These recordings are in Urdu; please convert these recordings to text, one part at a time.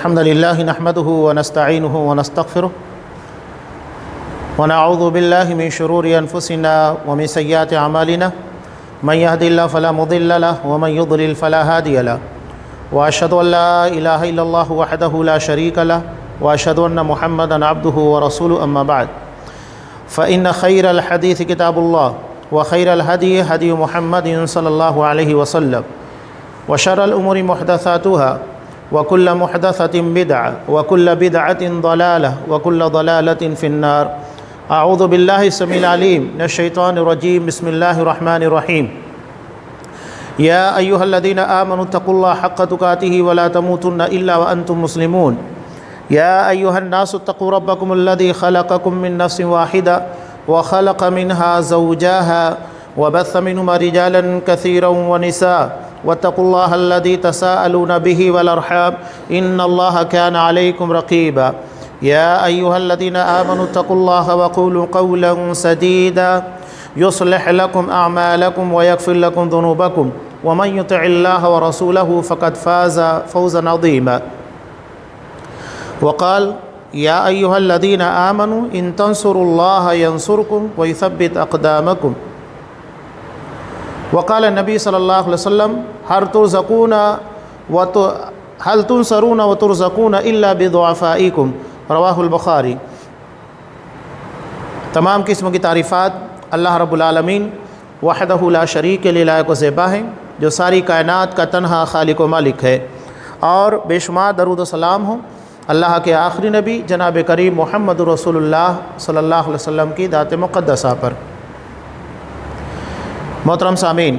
الحمد لله نحمده ونستعينه ونستغفره ونعوذ بالله من شرور أنفسنا ومن سيئات أعمالنا من يهد الله فلا مضل له ومن يضلل فلا هادي له وأشهد أن لا إله إلا الله وحده لا شريك له وأشهد أن محمدا عبده ورسوله أما بعد فإن خير الحديث كتاب الله وخير الهدي هدي محمد صلى الله عليه وسلم وشر الأمور محدثاتها وكل محدثة بدعة وكل بدعة ضلالة وكل ضلالة في النار أعوذ بالله السميع العليم من الشيطان الرجيم بسم الله الرحمن الرحيم يا أيها الذين آمنوا اتقوا الله حق تقاته ولا تموتن إلا وأنتم مسلمون يا أيها الناس اتقوا ربكم الذي خلقكم من نفس واحدة وخلق منها زوجها وبث منهما رجالا كثيرا ونساء واتقوا الله الذي تساءلون به والأرحام إن الله كان عليكم رقيبا يا أيها الذين آمنوا اتقوا الله وقولوا قولا سديدا يصلح لكم أعمالكم ويغفر لكم ذنوبكم ومن يطع الله ورسوله فقد فاز فوزا عظيما وقال يا أيها الذين آمنوا إن تنصروا الله ينصركم ويثبت أقدامكم وقال النبي صلى الله عليه وسلم هل تنصرون وترزقون إلا بضعفائكم رواہ البخاری۔ تمام قسم کی تعریفات اللہ رب العالمین وحدہ لا شریک کے لیے لائق و زیبا ہیں، جو ساری کائنات کا تنہا خالق و مالک ہے، اور بے شمار درود و سلام ہوں اللہ کے آخری نبی جناب کریم محمد رسول اللہ صلی اللہ علیہ وسلم کی ذات مقدسہ پر۔ محترم سامعین،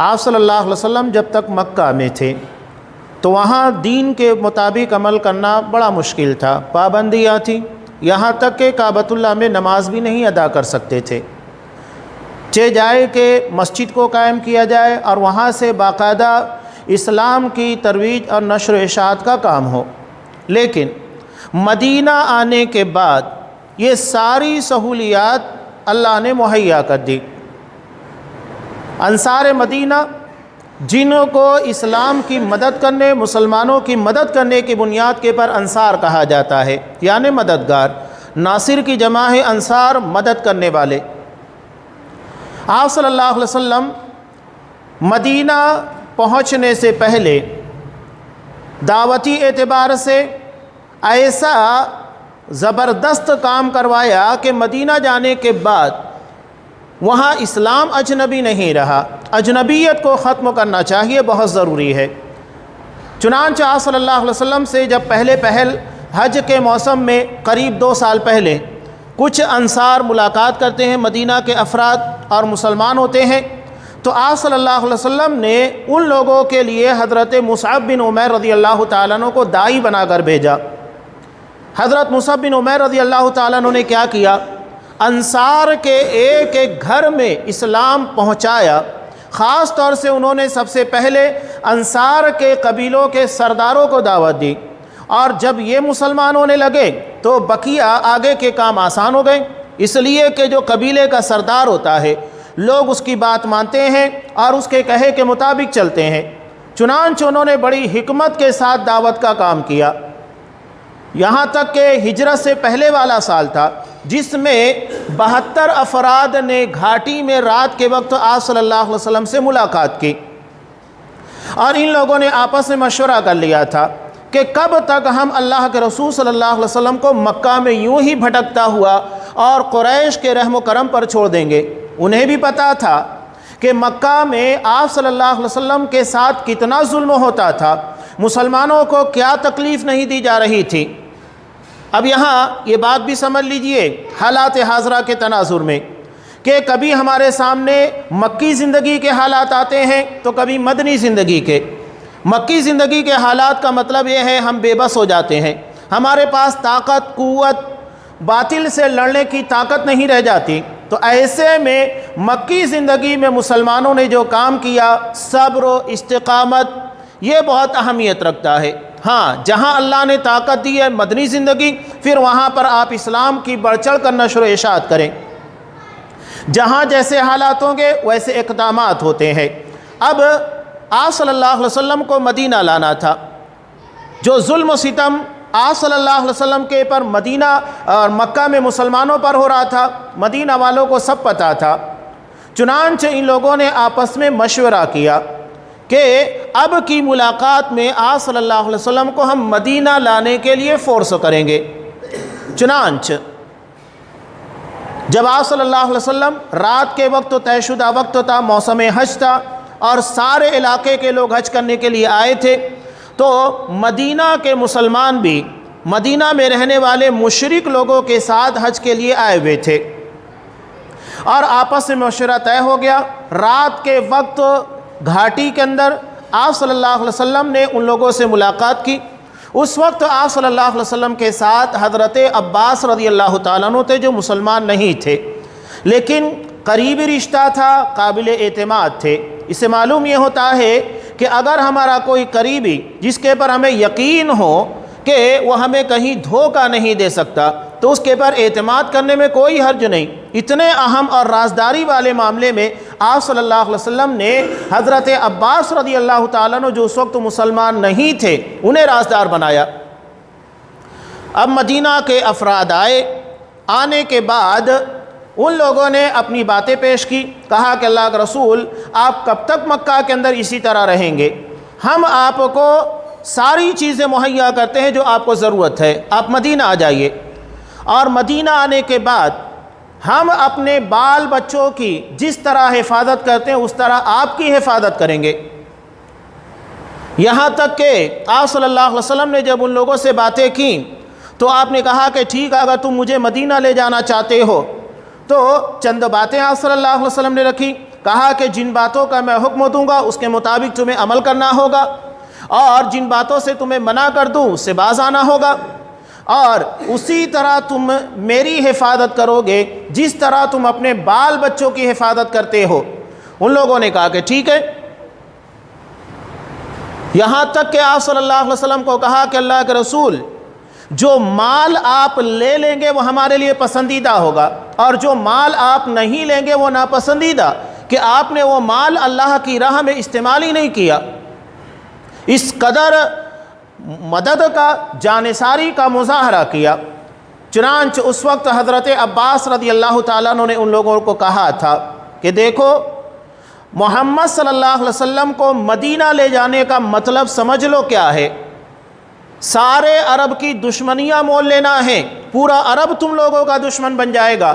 آپ صلی اللہ علیہ وسلم جب تک مکہ میں تھے تو وہاں دین کے مطابق عمل کرنا بڑا مشکل تھا، پابندیاں تھیں، یہاں تک کہ کعبۃ اللہ میں نماز بھی نہیں ادا کر سکتے تھے، چاہے جائے کہ مسجد کو قائم کیا جائے اور وہاں سے باقاعدہ اسلام کی ترویج اور نشر و اشاعت کا کام ہو۔ لیکن مدینہ آنے کے بعد یہ ساری سہولیات اللہ نے مہیا کر دی۔ انصار مدینہ، جنہوں کو اسلام کی مدد کرنے، مسلمانوں کی مدد کرنے کی بنیاد کے پر انصار کہا جاتا ہے، یعنی مددگار، ناصر کی جمع ہے انصار، مدد کرنے والے۔ آپ صلی اللہ علیہ وسلم مدینہ پہنچنے سے پہلے دعوتی اعتبار سے ایسا زبردست کام کروایا کہ مدینہ جانے کے بعد وہاں اسلام اجنبی نہیں رہا، اجنبیت کو ختم کرنا چاہیے، بہت ضروری ہے۔ چنانچہ آپ صلی اللہ علیہ وسلم سے جب پہل حج کے موسم میں قریب 2 سال پہلے کچھ انصار ملاقات کرتے ہیں، مدینہ کے افراد اور مسلمان ہوتے ہیں، تو آپ صلی اللہ علیہ وسلم نے ان لوگوں کے لیے حضرت مصعب بن عمیر رضی اللہ تعالیٰ عنہ کو داعی بنا کر بھیجا۔ حضرت مصعب بن عمیر رضی اللہ تعالیٰ عنہ نے کیا کیا؟ انصار کے ایک ایک گھر میں اسلام پہنچایا۔ خاص طور سے انہوں نے سب سے پہلے انصار کے قبیلوں کے سرداروں کو دعوت دی، اور جب یہ مسلمان ہونے لگے تو بقیہ آگے کے کام آسان ہو گئے، اس لیے کہ جو قبیلے کا سردار ہوتا ہے لوگ اس کی بات مانتے ہیں اور اس کے کہے کے مطابق چلتے ہیں۔ چنانچہ انہوں نے بڑی حکمت کے ساتھ دعوت کا کام کیا، یہاں تک کہ ہجرت سے پہلے والا سال تھا جس میں 72 افراد نے گھاٹی میں رات کے وقت آپ صلی اللہ علیہ وسلم سے ملاقات کی، اور ان لوگوں نے آپس میں مشورہ کر لیا تھا کہ کب تک ہم اللہ کے رسول صلی اللہ علیہ وسلم کو مکہ میں یوں ہی بھٹکتا ہوا اور قریش کے رحم و کرم پر چھوڑ دیں گے۔ انہیں بھی پتا تھا کہ مکہ میں آپ صلی اللہ علیہ وسلم کے ساتھ کتنا ظلم ہوتا تھا، مسلمانوں کو کیا تکلیف نہیں دی جا رہی تھی۔ اب یہاں یہ بات بھی سمجھ لیجئے حالات حاضرہ کے تناظر میں، کہ کبھی ہمارے سامنے مکی زندگی کے حالات آتے ہیں تو کبھی مدنی زندگی کے۔ مکی زندگی کے حالات کا مطلب یہ ہے ہم بے بس ہو جاتے ہیں، ہمارے پاس طاقت، قوت، باطل سے لڑنے کی طاقت نہیں رہ جاتی۔ تو ایسے میں مکی زندگی میں مسلمانوں نے جو کام کیا، صبر و استقامت، یہ بہت اہمیت رکھتا ہے۔ ہاں، جہاں اللہ نے طاقت دی ہے مدنی زندگی، پھر وہاں پر آپ اسلام کی بڑھ چڑھ کر نشر و اشاعت کریں۔ جہاں جیسے حالات ہوں گے ویسے اقدامات ہوتے ہیں۔ اب آپ صلی اللہ علیہ وسلم کو مدینہ لانا تھا۔ جو ظلم و ستم آپ صلی اللہ علیہ وسلم کے پر مدینہ اور مکہ میں مسلمانوں پر ہو رہا تھا، مدینہ والوں کو سب پتہ تھا۔ چنانچہ ان لوگوں نے آپس میں مشورہ کیا کہ اب کی ملاقات میں آپ صلی اللہ علیہ وسلم کو ہم مدینہ لانے کے لیے فورس کریں گے۔ چنانچہ جب آپ صلی اللہ علیہ وسلم رات کے وقت طے شدہ وقت تھا، موسم حج تھا اور سارے علاقے کے لوگ حج کرنے کے لیے آئے تھے، تو مدینہ کے مسلمان بھی مدینہ میں رہنے والے مشرک لوگوں کے ساتھ حج کے لیے آئے ہوئے تھے، اور آپس میں مشورہ طے ہو گیا۔ رات کے وقت گھاٹی کے اندر آپ صلی اللہ علیہ وسلم نے ان لوگوں سے ملاقات کی۔ اس وقت آپ صلی اللہ علیہ وسلم کے ساتھ حضرت عباس رضی اللہ تعالیٰ عنہ تھے، جو مسلمان نہیں تھے لیکن قریبی رشتہ تھا، قابل اعتماد تھے۔ اس سے معلوم یہ ہوتا ہے کہ اگر ہمارا کوئی قریبی جس کے پر ہمیں یقین ہو کہ وہ ہمیں کہیں دھوکہ نہیں دے سکتا، تو اس کے پر اعتماد کرنے میں کوئی حرج نہیں۔ اتنے اہم اور رازداری والے معاملے میں آپ صلی اللہ علیہ وسلم نے حضرت عباس رضی اللہ تعالیٰ عنہ جو اس وقت مسلمان نہیں تھے انہیں رازدار بنایا۔ اب مدینہ کے افراد آئے، آنے کے بعد ان لوگوں نے اپنی باتیں پیش کی، کہا کہ اللہ کے رسول آپ کب تک مکہ کے اندر اسی طرح رہیں گے؟ ہم آپ کو ساری چیزیں مہیا کرتے ہیں جو آپ کو ضرورت ہے، آپ مدینہ آ جائیے، اور مدینہ آنے کے بعد ہم اپنے بال بچوں کی جس طرح حفاظت کرتے ہیں اس طرح آپ کی حفاظت کریں گے۔ یہاں تک کہ آپ صلی اللہ علیہ وسلم نے جب ان لوگوں سے باتیں کیں تو آپ نے کہا کہ ٹھیک ہے، اگر تم مجھے مدینہ لے جانا چاہتے ہو تو چند باتیں آپ صلی اللہ علیہ وسلم نے رکھی۔ کہا کہ جن باتوں کا میں حکم دوں گا اس کے مطابق تمہیں عمل کرنا ہوگا، اور جن باتوں سے تمہیں منع کر دوں اس سے باز آنا ہوگا، اور اسی طرح تم میری حفاظت کرو گے جس طرح تم اپنے بال بچوں کی حفاظت کرتے ہو۔ ان لوگوں نے کہا کہ ٹھیک ہے، یہاں تک کہ آپ صلی اللہ علیہ وسلم کو کہا کہ اللہ کے رسول جو مال آپ لے لیں گے وہ ہمارے لیے پسندیدہ ہوگا، اور جو مال آپ نہیں لیں گے وہ ناپسندیدہ، کہ آپ نے وہ مال اللہ کی راہ میں استعمال ہی نہیں کیا۔ اس قدر مدد کا، جانثاری کا مظاہرہ کیا۔ چنانچہ اس وقت حضرت عباس رضی اللہ تعالیٰ عنہ نے ان لوگوں کو کہا تھا کہ دیکھو، محمد صلی اللہ علیہ وسلم کو مدینہ لے جانے کا مطلب سمجھ لو کیا ہے۔ سارے عرب کی دشمنیاں مول لینا ہے، پورا عرب تم لوگوں کا دشمن بن جائے گا۔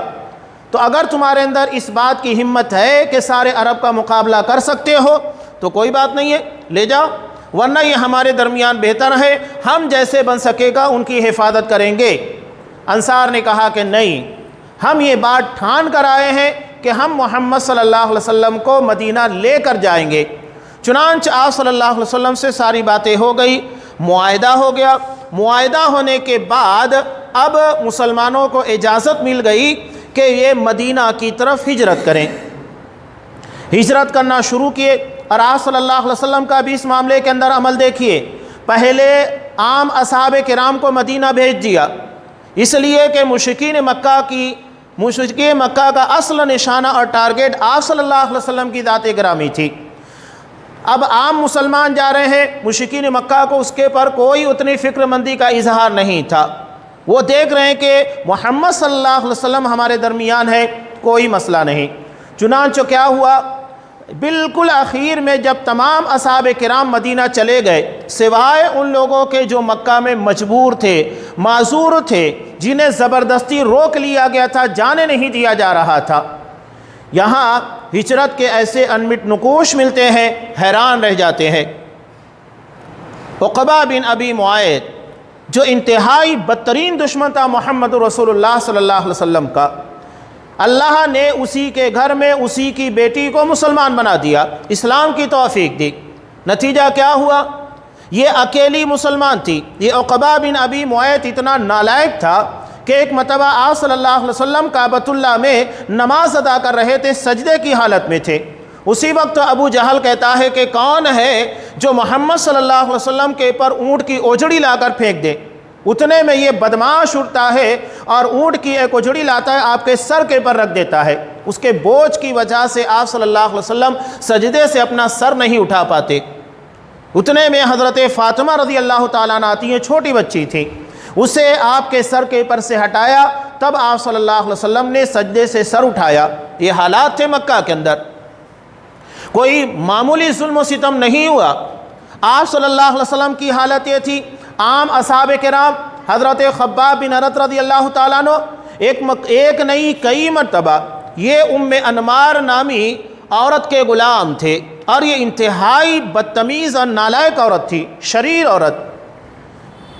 تو اگر تمہارے اندر اس بات کی ہمت ہے کہ سارے عرب کا مقابلہ کر سکتے ہو تو کوئی بات نہیں ہے، لے جاؤ، ورنہ یہ ہمارے درمیان بہتر ہے، ہم جیسے بن سکے گا ان کی حفاظت کریں گے۔ انصار نے کہا کہ نہیں، ہم یہ بات ٹھان کر آئے ہیں کہ ہم محمد صلی اللہ علیہ وسلم کو مدینہ لے کر جائیں گے۔ چنانچہ آپ صلی اللہ علیہ وسلم سے ساری باتیں ہو گئی، معاہدہ ہو گیا۔ معاہدہ ہونے کے بعد اب مسلمانوں کو اجازت مل گئی کہ یہ مدینہ کی طرف ہجرت کریں۔ ہجرت کرنا شروع کیے، اور آپ صلی اللہ علیہ وسلم کا بھی اس معاملے کے اندر عمل دیکھیے۔ پہلے عام اصحاب کرام کو مدینہ بھیج دیا، اس لیے کہ مشرکین مکہ کا اصل نشانہ اور ٹارگیٹ آپ صلی اللہ علیہ وسلم کی ذات گرامی تھی۔ اب عام مسلمان جا رہے ہیں، مشرکین مکہ کو اس کے پر کوئی اتنی فکر مندی کا اظہار نہیں تھا۔ وہ دیکھ رہے ہیں کہ محمد صلی اللہ علیہ وسلم ہمارے درمیان ہے، کوئی مسئلہ نہیں۔ چنانچہ کیا ہوا، بالکل اخیر میں جب تمام اصحاب کرام مدینہ چلے گئے، سوائے ان لوگوں کے جو مکہ میں مجبور تھے، معذور تھے، جنہیں زبردستی روک لیا گیا تھا، جانے نہیں دیا جا رہا تھا، یہاں ہجرت کے ایسے انمٹ نقوش ملتے ہیں، حیران رہ جاتے ہیں۔ عقبہ بن ابی معیط جو انتہائی بدترین دشمن تھا محمد رسول اللہ صلی اللہ علیہ وسلم کا، اللہ نے اسی کے گھر میں اسی کی بیٹی کو مسلمان بنا دیا، اسلام کی توفیق دی۔ نتیجہ کیا ہوا، یہ اکیلی مسلمان تھی۔ یہ عقبہ بن ابی معیط اتنا نالائق تھا کہ ایک مرتبہ آپ صلی اللہ علیہ وسلم کعبۃ اللہ میں نماز ادا کر رہے تھے، سجدے کی حالت میں تھے۔ اسی وقت ابو جہل کہتا ہے کہ کون ہے جو محمد صلی اللہ علیہ وسلم کے پر اونٹ کی اوجڑی لا کر پھینک دے۔ اتنے میں یہ بدمعاش اٹھتا ہے اور اونٹ کی ایک اوجڑی لاتا ہے، آپ کے سر کے پر رکھ دیتا ہے۔ اس کے بوجھ کی وجہ سے آپ صلی اللہ علیہ وسلم سجدے سے اپنا سر نہیں اٹھا پاتے۔ اتنے میں حضرت فاطمہ رضی اللہ تعالیٰ عنہ آتی ہیں، چھوٹی بچی تھی، اسے آپ کے سر کے اوپر سے ہٹایا، تب آپ صلی اللہ علیہ وسلم نے سجدے سے سر اٹھایا۔ یہ حالات تھے مکہ کے اندر، کوئی معمولی ظلم و ستم نہیں ہوا۔ آپ صلی اللہ علیہ وسلم کی حالت یہ تھی، عام اصحاب کرام حضرت خباب بن ارت رضی اللہ تعالیٰ عنہ ایک نہیں کئی مرتبہ یہ ام انمار نامی عورت کے غلام تھے، اور یہ انتہائی بدتمیز اور نالائق عورت تھی، شریر عورت۔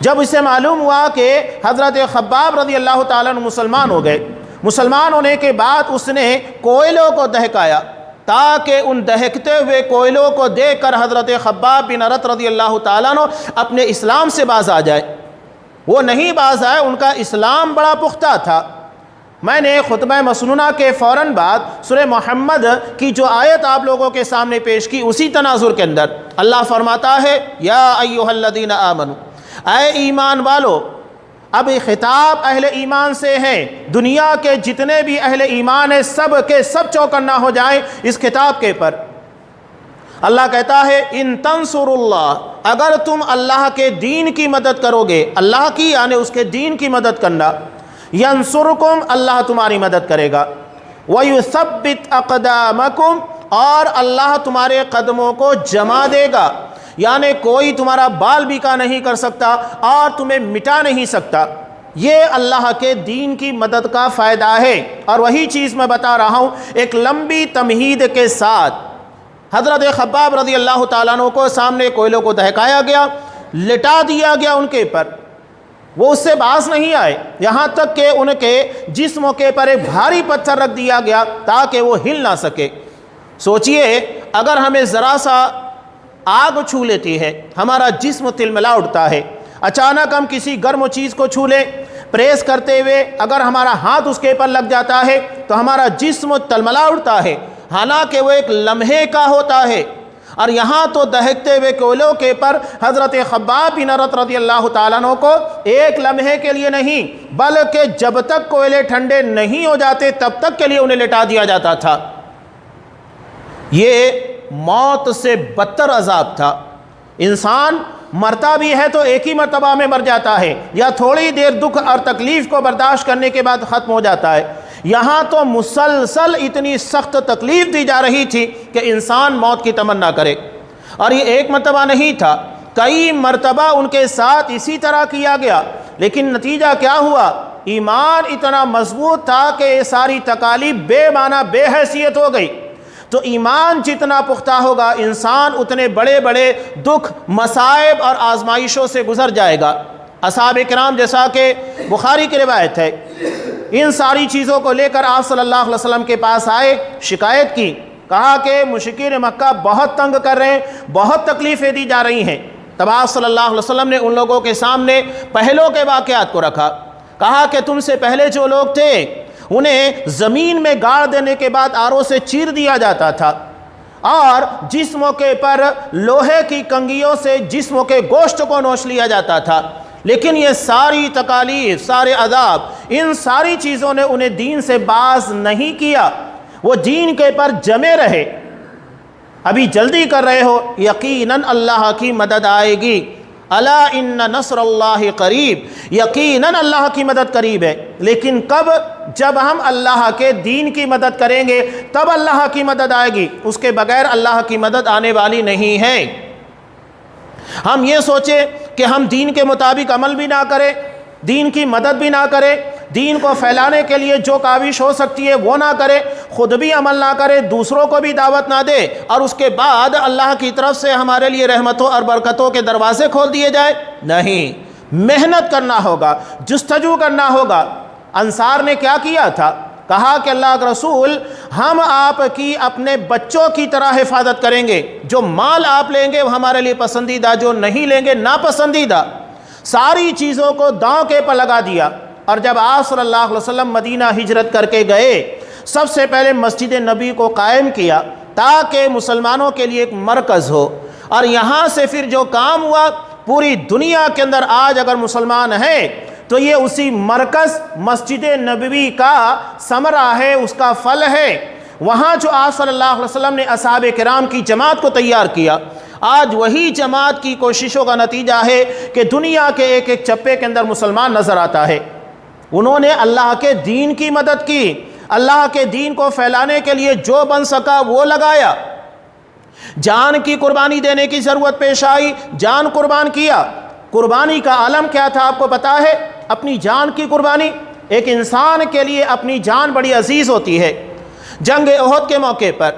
جب اسے معلوم ہوا کہ حضرت خباب رضی اللہ تعالیٰ عنہ مسلمان ہو گئے، مسلمان ہونے کے بعد اس نے کوئلوں کو دہکایا تاکہ ان دہکتے ہوئے کوئلوں کو دیکھ کر حضرت خباب بن ارت رضی اللہ تعالیٰ عنہ اپنے اسلام سے باز آ جائے۔ وہ نہیں باز آئے، ان کا اسلام بڑا پختہ تھا۔ میں نے خطبہ مسنونہ کے فوراً بعد سورہ محمد کی جو آیت آپ لوگوں کے سامنے پیش کی، اسی تناظر کے اندر اللہ فرماتا ہے یا ایھا الذین آمنوا، اے ایمان والو۔ اب خطاب اہل ایمان سے ہے، دنیا کے جتنے بھی اہل ایمان ہیں سب کے سب چوکنا ہو جائیں اس خطاب کے پر۔ اللہ کہتا ہے ان تنصروا اللہ، اگر تم اللہ کے دین کی مدد کرو گے، اللہ کی یعنی اس کے دین کی مدد کرنا، ینصرکم، اللہ تمہاری مدد کرے گا، ویثبت اقدامکم، اور اللہ تمہارے قدموں کو جما دے گا، یعنی کوئی تمہارا بال بیکا نہیں کر سکتا اور تمہیں مٹا نہیں سکتا۔ یہ اللہ کے دین کی مدد کا فائدہ ہے، اور وہی چیز میں بتا رہا ہوں ایک لمبی تمہید کے ساتھ۔ حضرت خباب رضی اللہ تعالیٰ عنہ کو سامنے کوئلوں کو دہکایا گیا، لٹا دیا گیا ان کے پر، وہ اس سے باز نہیں آئے، یہاں تک کہ ان کے جسموں کے پر ایک بھاری پتھر رکھ دیا گیا تاکہ وہ ہل نہ سکے۔ سوچئے اگر ہمیں ذرا سا آگ چھو لیتی ہے، ہمارا جسم تلملا اٹھتا ہے، اچانک ہم کسی گرم چیز کو چھو لیں، پریس کرتے ہوئے اگر ہمارا ہاتھ اس کے پر لگ جاتا ہے تو ہمارا جسم تلملا اٹھتا ہے، حالانکہ وہ ایک لمحے کا ہوتا ہے۔ اور یہاں تو دہکتے ہوئے کوئلوں کے پر حضرت خباب بن ارت رضی اللہ تعالیٰ عنہ کو ایک لمحے کے لیے نہیں بلکہ جب تک کوئلے ٹھنڈے نہیں ہو جاتے تب تک کے لیے انہیں لٹا دیا جاتا تھا۔ یہ موت سے بدتر عذاب تھا۔ انسان مرتا بھی ہے تو ایک ہی مرتبہ میں مر جاتا ہے، یا تھوڑی دیر دکھ اور تکلیف کو برداشت کرنے کے بعد ختم ہو جاتا ہے۔ یہاں تو مسلسل اتنی سخت تکلیف دی جا رہی تھی کہ انسان موت کی تمنا کرے، اور یہ ایک مرتبہ نہیں تھا، کئی مرتبہ ان کے ساتھ اسی طرح کیا گیا، لیکن نتیجہ کیا ہوا؟ ایمان اتنا مضبوط تھا کہ یہ ساری تکالیف بے معنی بے حیثیت ہو گئی۔ تو ایمان جتنا پختہ ہوگا انسان اتنے بڑے بڑے دکھ، مصائب اور آزمائشوں سے گزر جائے گا۔ اصحاب کرام جیسا کہ بخاری کی روایت ہے، ان ساری چیزوں کو لے کر آپ صلی اللہ علیہ وسلم کے پاس آئے، شکایت کی، کہا کہ مشرکین مکہ بہت تنگ کر رہے ہیں، بہت تکلیفیں دی جا رہی ہیں۔ تب آپ صلی اللہ علیہ وسلم نے ان لوگوں کے سامنے پہلوں کے واقعات کو رکھا، کہا کہ تم سے پہلے جو لوگ تھے انہیں زمین میں گاڑ دینے کے بعد آروں سے چیر دیا جاتا تھا، اور جسموں کے پر لوہے کی کنگھیوں سے جسموں کے گوشت کو نوچ لیا جاتا تھا، لیکن یہ ساری تکالیف، سارے عذاب، ان ساری چیزوں نے انہیں دین سے باز نہیں کیا، وہ دین کے پر جمے رہے۔ ابھی جلدی کر رہے ہو، یقیناً اللہ کی مدد آئے گی، الا ان نصر اللہ قریب، یقیناً اللہ کی مدد قریب ہے۔ لیکن کب؟ جب ہم اللہ کے دین کی مدد کریں گے تب اللہ کی مدد آئے گی، اس کے بغیر اللہ کی مدد آنے والی نہیں ہے۔ ہم یہ سوچیں کہ ہم دین کے مطابق عمل بھی نہ کریں، دین کی مدد بھی نہ کریں، دین کو پھیلانے کے لیے جو کاوش ہو سکتی ہے وہ نہ کرے، خود بھی عمل نہ کرے، دوسروں کو بھی دعوت نہ دے، اور اس کے بعد اللہ کی طرف سے ہمارے لیے رحمتوں اور برکتوں کے دروازے کھول دیے جائے؟ نہیں، محنت کرنا ہوگا، جستجو کرنا ہوگا۔ انصار نے کیا کیا تھا؟ کہا کہ اللہ کے رسول، ہم آپ کی اپنے بچوں کی طرح حفاظت کریں گے، جو مال آپ لیں گے وہ ہمارے لیے پسندیدہ، جو نہیں لیں گے ناپسندیدہ۔ ساری چیزوں کو داؤں کے پر لگا دیا، اور جب آپ صلی اللہ علیہ وسلم مدینہ ہجرت کر کے گئے، سب سے پہلے مسجد نبی کو قائم کیا تاکہ مسلمانوں کے لیے ایک مرکز ہو، اور یہاں سے پھر جو کام ہوا پوری دنیا کے اندر آج اگر مسلمان ہیں تو یہ اسی مرکز مسجد نبوی کا ثمرہ ہے، اس کا پھل ہے۔ وہاں جو آپ صلی اللہ علیہ وسلم نے اصحاب کرام کی جماعت کو تیار کیا، آج وہی جماعت کی کوششوں کا نتیجہ ہے کہ دنیا کے ایک ایک چپے کے اندر مسلمان نظر آتا ہے۔ انہوں نے اللہ کے دین کی مدد کی، اللہ کے دین کو پھیلانے کے لیے جو بن سکا وہ لگایا، جان کی قربانی دینے کی ضرورت پیش آئی، جان قربان کیا۔ قربانی کا عالم کیا تھا آپ کو پتا ہے؟ اپنی جان کی قربانی۔ ایک انسان کے لیے اپنی جان بڑی عزیز ہوتی ہے۔ جنگ احد کے موقع پر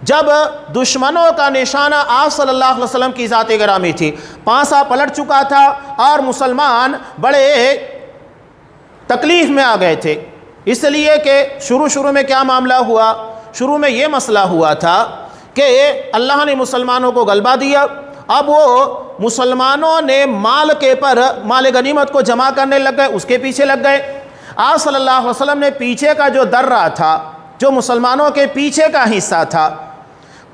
جب دشمنوں کا نشانہ آپ صلی اللہ علیہ وسلم کی ذات گرامی تھی، پانسا پلٹ چکا تھا اور مسلمان بڑے تکلیف میں آ گئے تھے، اس لیے کہ شروع میں کیا معاملہ ہوا؟ شروع میں یہ مسئلہ ہوا تھا کہ اللہ نے مسلمانوں کو غلبہ دیا، اب وہ مسلمانوں نے مال غنیمت کو جمع کرنے لگ گئے، اس کے پیچھے لگ گئے۔ آپ صلی اللہ علیہ وسلم نے پیچھے کا جو درہ تھا، جو مسلمانوں کے پیچھے کا حصہ تھا،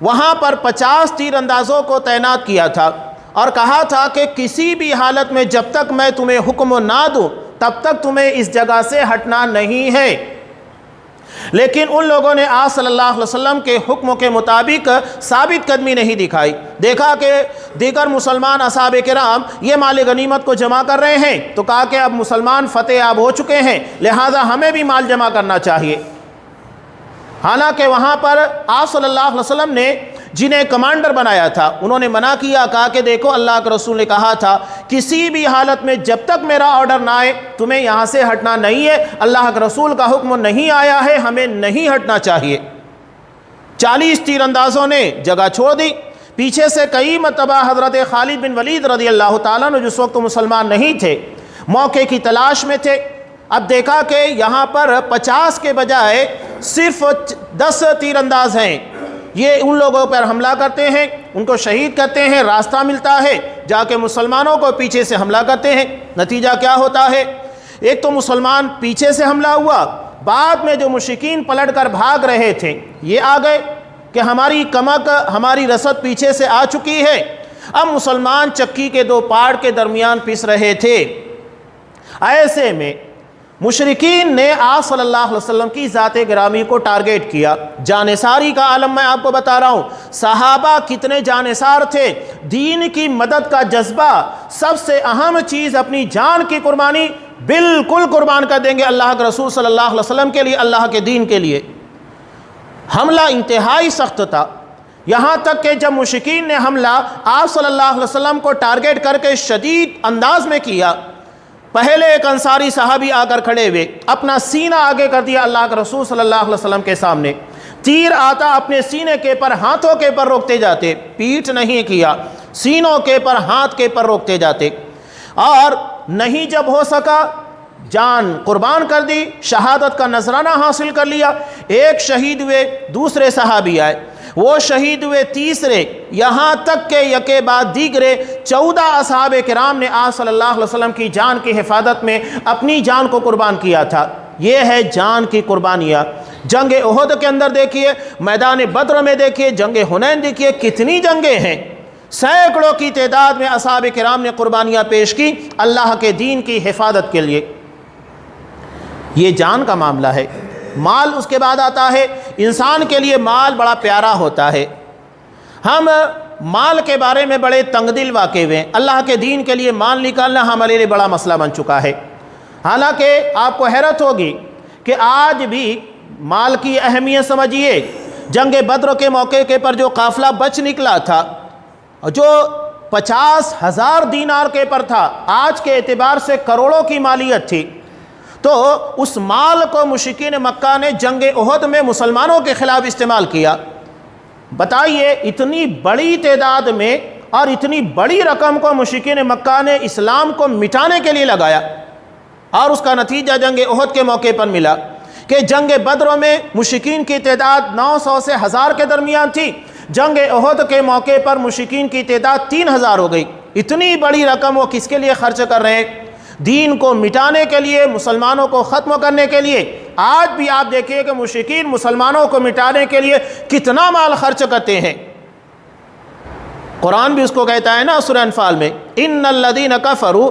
وہاں پر 50 تیر اندازوں کو تعینات کیا تھا اور کہا تھا کہ کسی بھی حالت میں جب تک میں تمہیں حکم نہ دوں تب تک تمہیں اس جگہ سے ہٹنا نہیں ہے۔ لیکن ان لوگوں نے آپ صلی اللہ علیہ وسلم کے حکم کے مطابق ثابت قدمی نہیں دکھائی۔ دیکھا کہ دیگر مسلمان اصحاب کرام یہ مال غنیمت کو جمع کر رہے ہیں تو کہا کہ اب مسلمان فتح یاب ہو چکے ہیں، لہٰذا ہمیں بھی مال جمع کرنا چاہیے۔ حالانکہ وہاں پر آپ صلی اللہ علیہ وسلم نے جنہیں کمانڈر بنایا تھا انہوں نے منع کیا، کہا کہ دیکھو اللہ کے رسول نے کہا تھا کسی بھی حالت میں جب تک میرا آرڈر نہ آئے تمہیں یہاں سے ہٹنا نہیں ہے، اللہ کے رسول کا حکم نہیں آیا ہے، ہمیں نہیں ہٹنا چاہیے۔ 40 تیر اندازوں نے جگہ چھوڑ دی۔ پیچھے سے کئی مرتبہ حضرت خالد بن ولید رضی اللہ تعالیٰ عنہ جس وقت مسلمان نہیں تھے، موقع کی تلاش میں تھے، اب دیکھا کہ یہاں پر 50 کے بجائے صرف 10 تیر انداز ہیں، یہ ان لوگوں پر حملہ کرتے ہیں، ان کو شہید کرتے ہیں، راستہ ملتا ہے، جا کے مسلمانوں کو پیچھے سے حملہ کرتے ہیں۔ نتیجہ کیا ہوتا ہے؟ ایک تو مسلمان پیچھے سے حملہ ہوا، بعد میں جو مشرکین پلٹ کر بھاگ رہے تھے یہ آ گئے کہ ہماری کمک، ہماری رسد پیچھے سے آ چکی ہے۔ اب مسلمان چکی کے دو پاڑ کے درمیان پس رہے تھے۔ ایسے میں مشرکین نے آپ صلی اللہ علیہ وسلم کی ذات گرامی کو ٹارگیٹ کیا۔ جانثاری کا عالم میں آپ کو بتا رہا ہوں، صحابہ کتنے جانثار تھے، دین کی مدد کا جذبہ، سب سے اہم چیز اپنی جان کی قربانی بالکل قربان کر دیں گے اللہ کے رسول صلی اللہ علیہ وسلم کے لیے، اللہ کے دین کے لیے۔ حملہ انتہائی سخت تھا، یہاں تک کہ جب مشرکین نے حملہ آپ صلی اللہ علیہ وسلم کو ٹارگیٹ کر کے شدید انداز میں کیا، پہلے ایک انصاری صحابی آ کر کھڑے ہوئے، اپنا سینہ آگے کر دیا اللہ کے رسول صلی اللہ علیہ وسلم کے سامنے، تیر آتا اپنے سینے کے پر، ہاتھوں کے پر روکتے جاتے، پیٹھ نہیں کیا، سینوں کے پر، ہاتھ کے پر روکتے جاتے، اور نہیں جب ہو سکا جان قربان کر دی، شہادت کا نذرانہ حاصل کر لیا۔ ایک شہید ہوئے، دوسرے صحابی آئے، وہ شہید ہوئے، تیسرے، یہاں تک کہ یکے بعد دیگرے 14 اصحاب کرام نے آپ صلی اللہ علیہ وسلم کی جان کی حفاظت میں اپنی جان کو قربان کیا تھا۔ یہ ہے جان کی قربانیاں۔ جنگ احد کے اندر دیکھیے، میدان بدر میں دیکھیے، جنگ حنین دیکھیے، کتنی جنگیں ہیں، سینکڑوں کی تعداد میں اصحاب کرام نے قربانیاں پیش کی اللہ کے دین کی حفاظت کے لیے۔ یہ جان کا معاملہ ہے۔ مال اس کے بعد آتا ہے۔ انسان کے لیے مال بڑا پیارا ہوتا ہے۔ ہم مال کے بارے میں بڑے تنگ دل واقع ہوئے ہیں، اللہ کے دین کے لیے مال نکالنا ہمارے لیے بڑا مسئلہ بن چکا ہے۔ حالانکہ آپ کو حیرت ہوگی کہ آج بھی مال کی اہمیت سمجھیے، جنگ بدر کے موقع کے پر جو قافلہ بچ نکلا تھا، جو 50,000 دینار کے پر تھا، آج کے اعتبار سے کروڑوں کی مالیت تھی، تو اس مال کو مشرکین مکہ نے جنگ احد میں مسلمانوں کے خلاف استعمال کیا۔ بتائیے اتنی بڑی تعداد میں اور اتنی بڑی رقم کو مشرکین مکہ نے اسلام کو مٹانے کے لیے لگایا، اور اس کا نتیجہ جنگ احد کے موقع پر ملا کہ جنگ بدر میں مشرکین کی تعداد 900 سے 1000 کے درمیان تھی، جنگ احد کے موقع پر مشرکین کی تعداد 3000 ہو گئی۔ اتنی بڑی رقم وہ کس کے لیے خرچ کر رہے ہیں؟ دین کو مٹانے کے لیے، مسلمانوں کو ختم کرنے کے لیے۔ آج بھی آپ دیکھیے کہ مشرکین مسلمانوں کو مٹانے کے لیے کتنا مال خرچ کرتے ہیں۔ قرآن بھی اس کو کہتا ہے نا سورہ انفال میں، ان الذین کفروا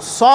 100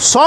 100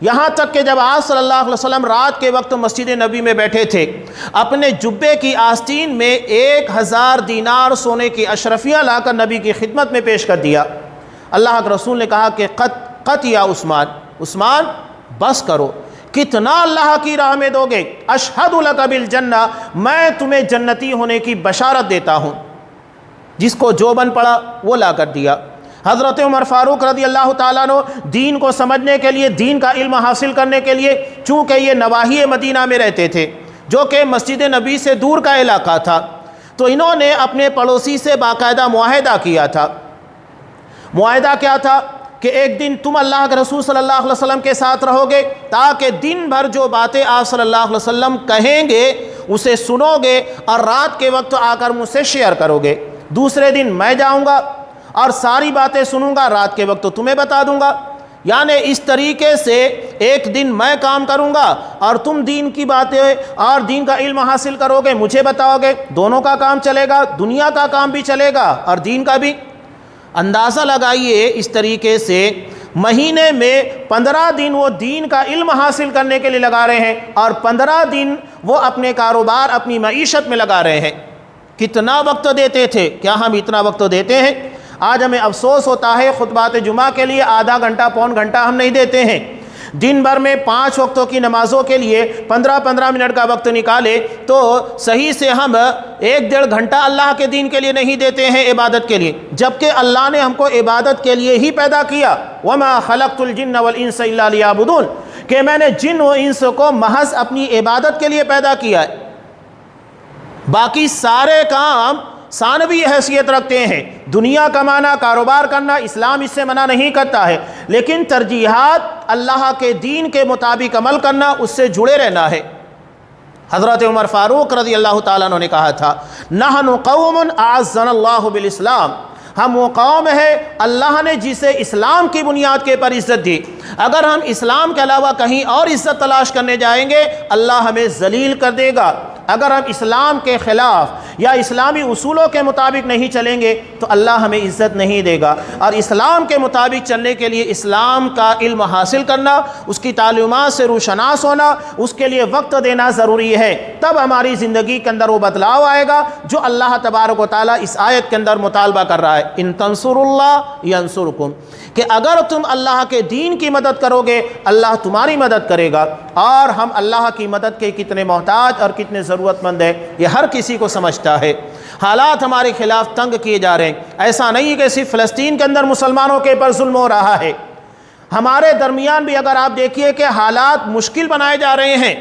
یہاں تک کہ جب آپ صلی اللہ علیہ وسلم رات کے وقت مسجد نبی میں بیٹھے تھے، اپنے جبے کی آستین میں 1000 دینار سونے کی اشرفیہ لا کر نبی کی خدمت میں پیش کر دیا۔ اللہ کے رسول نے کہا کہ قط یا عثمان بس کرو، کتنا اللہ کی راہ میں دو گے؟ اشہد لک بالجنہ، میں تمہیں جنتی ہونے کی بشارت دیتا ہوں۔ جس کو جو بن پڑا وہ لا کر دیا۔ حضرت عمر فاروق رضی اللہ تعالیٰ عنہ دین کو سمجھنے کے لیے، دین کا علم حاصل کرنے کے لیے، چونکہ یہ نواحی مدینہ میں رہتے تھے جو کہ مسجد نبی سے دور کا علاقہ تھا، تو انہوں نے اپنے پڑوسی سے باقاعدہ معاہدہ کیا تھا۔ معاہدہ کیا تھا کہ ایک دن تم اللہ کے رسول صلی اللہ علیہ وسلم کے ساتھ رہو گے تاکہ دن بھر جو باتیں آپ صلی اللہ علیہ وسلم کہیں گے اسے سنو گے اور رات کے وقت آ کر مجھ سے شیئر کرو گے۔ دوسرے دن میں جاؤں گا اور ساری باتیں سنوں گا، رات کے وقت تمہیں بتا دوں گا۔ یعنی اس طریقے سے ایک دن میں کام کروں گا اور تم دین کی باتیں اور دین کا علم حاصل کرو گے، مجھے بتاؤ گے، دونوں کا کام چلے گا، دنیا کا کام بھی چلے گا اور دین کا بھی۔ اندازہ لگائیے، اس طریقے سے مہینے میں 15 دن وہ دین کا علم حاصل کرنے کے لیے لگا رہے ہیں اور 15 دن وہ اپنے کاروبار، اپنی معیشت میں لگا رہے ہیں۔ کتنا وقت دیتے تھے؟ کیا ہم اتنا وقت دیتے ہیں؟ آج ہمیں افسوس ہوتا ہے، خطبات جمعہ کے لیے آدھا گھنٹہ پون گھنٹہ ہم نہیں دیتے ہیں۔ دن بھر میں 5 وقتوں کی نمازوں کے لیے 15-15 منٹ کا وقت نکالے تو صحیح سے ہم 1-1.5 گھنٹہ اللہ کے دین کے لیے نہیں دیتے ہیں، عبادت کے لیے، جبکہ اللہ نے ہم کو عبادت کے لیے ہی پیدا کیا۔ وَمَا خَلَقْتُ الْجِنَّ وَالْإِنسَ إِلَّا لِيَعْبُدُونَ، کہ میں نے جن و انس کو محض اپنی عبادت کے لیے پیدا کیا ہے۔ باقی سارے کام ثانوی حیثیت رکھتے ہیں، دنیا کمانا، کاروبار کرنا، اسلام اس سے منع نہیں کرتا ہے، لیکن ترجیحات اللہ کے دین کے مطابق عمل کرنا، اس سے جڑے رہنا ہے۔ حضرت عمر فاروق رضی اللہ تعالیٰ عنہ نے کہا تھا، نحن قوم اعزنا اللہ بالاسلام، ہم وہ قوم ہے اللہ نے جسے اسلام کی بنیاد کے پر عزت دی۔ اگر ہم اسلام کے علاوہ کہیں اور عزت تلاش کرنے جائیں گے، اللہ ہمیں ذلیل کر دے گا۔ اگر ہم اسلام کے خلاف یا اسلامی اصولوں کے مطابق نہیں چلیں گے تو اللہ ہمیں عزت نہیں دے گا۔ اور اسلام کے مطابق چلنے کے لیے اسلام کا علم حاصل کرنا، اس کی تعلیمات سے روشناس ہونا، اس کے لیے وقت دینا ضروری ہے، تب ہماری زندگی کے اندر وہ بدلاؤ آئے گا جو اللہ تبارک و تعالیٰ اس آیت کے اندر مطالبہ کر رہا ہے، ان تنصروا اللہ ینصرکم، کہ اگر تم اللہ کے دین کی مدد کرو گے اللہ تمہاری مدد کرے گا۔ اور ہم اللہ کی مدد کے کتنے محتاج اور کتنے ضرورت مند ہیں یہ ہر کسی کو سمجھتا ہے۔ حالات ہمارے خلاف تنگ کیے جا رہے ہیں، ایسا نہیں کہ صرف فلسطین کے اندر مسلمانوں کے پر ظلم ہو رہا ہے، ہمارے درمیان بھی اگر آپ دیکھیے کہ حالات مشکل بنائے جا رہے ہیں۔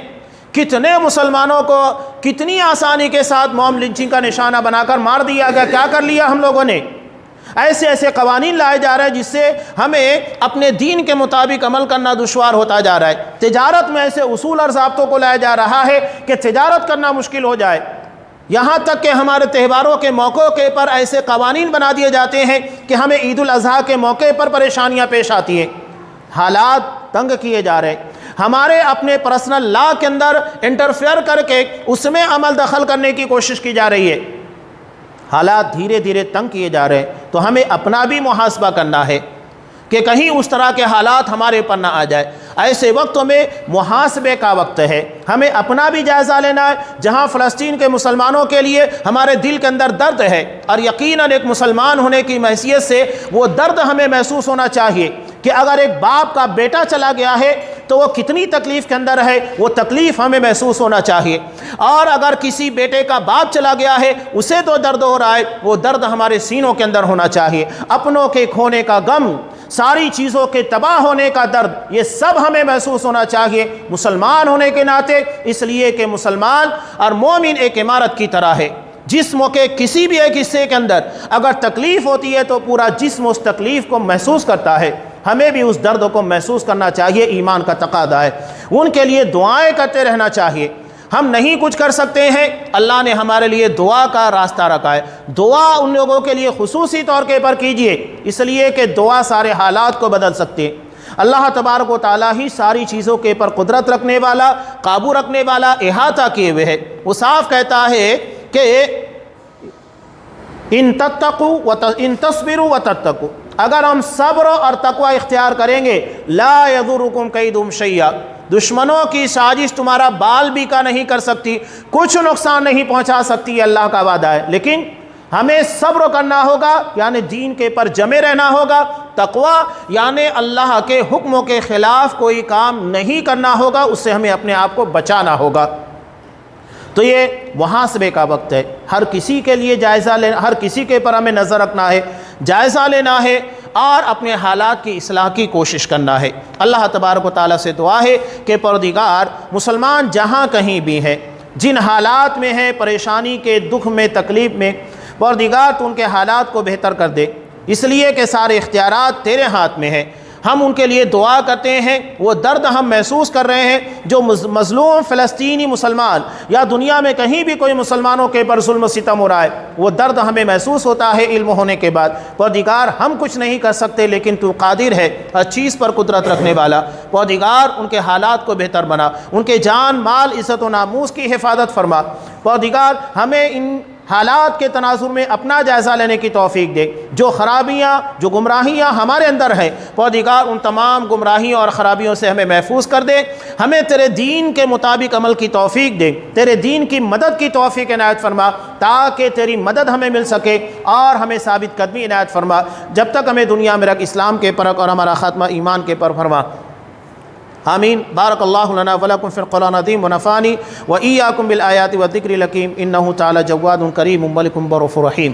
کتنے مسلمانوں کو کتنی آسانی کے ساتھ موم لنچنگ کا نشانہ بنا کر مار دیا گیا، کیا کر لیا ہم لوگوں نے؟ ایسے ایسے قوانین لائے جا رہے ہیں جس سے ہمیں اپنے دین کے مطابق عمل کرنا دشوار ہوتا جا رہا ہے۔ تجارت میں ایسے اصول اور ضابطوں کو لایا جا رہا ہے کہ تجارت کرنا مشکل ہو جائے، یہاں تک کہ ہمارے تہواروں کے موقعوں کے پر ایسے قوانین بنا دیے جاتے ہیں کہ ہمیں عید الاضحیٰ کے موقع پر پریشانیاں پیش آتی ہیں۔ حالات تنگ کیے جا رہے ہیں، ہمارے اپنے پرسنل لا کے اندر انٹرفیئر کر کے اس میں عمل دخل کرنے کی کوشش کی جا رہی ہے۔ حالات دھیرے دھیرے تنگ کیے جا رہے ہیں، تو ہمیں اپنا بھی محاسبہ کرنا ہے کہ کہیں اس طرح کے حالات ہمارے پر نہ آ جائے۔ ایسے وقتوں میں محاسبے کا وقت ہے، ہمیں اپنا بھی جائزہ لینا ہے۔ جہاں فلسطین کے مسلمانوں کے لیے ہمارے دل کے اندر درد ہے اور یقیناً ایک مسلمان ہونے کی حیثیت سے وہ درد ہمیں محسوس ہونا چاہیے کہ اگر ایک باپ کا بیٹا چلا گیا ہے تو وہ کتنی تکلیف کے اندر ہے، وہ تکلیف ہمیں محسوس ہونا چاہیے۔ اور اگر کسی بیٹے کا باپ چلا گیا ہے اسے تو درد ہو رہا ہے، وہ درد ہمارے سینوں کے اندر ہونا چاہیے۔ اپنوں کے کھونے کا غم، ساری چیزوں کے تباہ ہونے کا درد، یہ سب ہمیں محسوس ہونا چاہیے مسلمان ہونے کے ناطے، اس لیے کہ مسلمان اور مومن ایک عمارت کی طرح ہے۔ جسم کے کسی بھی ایک حصے کے اندر اگر تکلیف ہوتی ہے تو پورا جسم اس تکلیف کو محسوس کرتا ہے، ہمیں بھی اس درد کو محسوس کرنا چاہیے، ایمان کا تقاضا ہے۔ ان کے لیے دعائیں کرتے رہنا چاہیے۔ ہم نہیں کچھ کر سکتے ہیں، اللہ نے ہمارے لیے دعا کا راستہ رکھا ہے۔ دعا ان لوگوں کے لیے خصوصی طور کے پر کیجئے، اس لیے کہ دعا سارے حالات کو بدل سکتے ہیں۔ اللہ تبارک و تعالیٰ ہی ساری چیزوں کے پر قدرت رکھنے والا، قابو رکھنے والا، احاطہ کیے ہوئے ہے۔ وہ صاف کہتا ہے کہ ان تصبروا وتتقوا، اگر ہم صبر اور تقوی اختیار کریں گے، لا یضرکم کیدہم شیئا، دشمنوں کی سازش تمہارا بال بھی کا نہیں کر سکتی، کچھ نقصان نہیں پہنچا سکتی، اللہ کا وعدہ ہے۔ لیکن ہمیں صبر کرنا ہوگا، یعنی دین کے پر جمے رہنا ہوگا، تقوی یعنی اللہ کے حکموں کے خلاف کوئی کام نہیں کرنا ہوگا، اس سے ہمیں اپنے آپ کو بچانا ہوگا۔ تو یہ محاسبے کا وقت ہے، ہر کسی کے لیے جائزہ لینا، ہر کسی کے پر ہمیں نظر رکھنا ہے، جائزہ لینا ہے اور اپنے حالات کی اصلاح کی کوشش کرنا ہے۔ اللہ تبارک و تعالیٰ سے دعا ہے کہ پروردگار مسلمان جہاں کہیں بھی ہیں، جن حالات میں ہیں، پریشانی کے، دکھ میں، تکلیف میں، پروردگار تو ان کے حالات کو بہتر کر دے، اس لیے کہ سارے اختیارات تیرے ہاتھ میں ہیں۔ ہم ان کے لیے دعا کرتے ہیں، وہ درد ہم محسوس کر رہے ہیں جو مظلوم فلسطینی مسلمان یا دنیا میں کہیں بھی کوئی مسلمانوں کے پر ظلم و ستم ہو رہا ہے، وہ درد ہمیں محسوس ہوتا ہے علم ہونے کے بعد۔ پروردگار ہم کچھ نہیں کر سکتے، لیکن تو قادر ہے، ہر چیز پر قدرت رکھنے والا۔ پروردگار ان کے حالات کو بہتر بنا، ان کے جان مال عزت و ناموس کی حفاظت فرما۔ پروردگار ہمیں ان حالات کے تناظر میں اپنا جائزہ لینے کی توفیق دے، جو خرابیاں، جو گمراہیاں ہمارے اندر ہیں، پروردگار ان تمام گمراہیوں اور خرابیوں سے ہمیں محفوظ کر دے، ہمیں تیرے دین کے مطابق عمل کی توفیق دے، تیرے دین کی مدد کی توفیق عنایت فرما، تاکہ تیری مدد ہمیں مل سکے اور ہمیں ثابت قدمی عنایت فرما، جب تک ہمیں دنیا میں رکھ، اسلام کے پر اور ہمارا خاتمہ ایمان کے پر فرما۔ آمین۔ بارک اللہ لنا ولکم فی القرآن العظیم ونفعنی وإیاکم بالآیات والذکر الحکیم، انہ تعالی جواد کریم ملک بر رحیم۔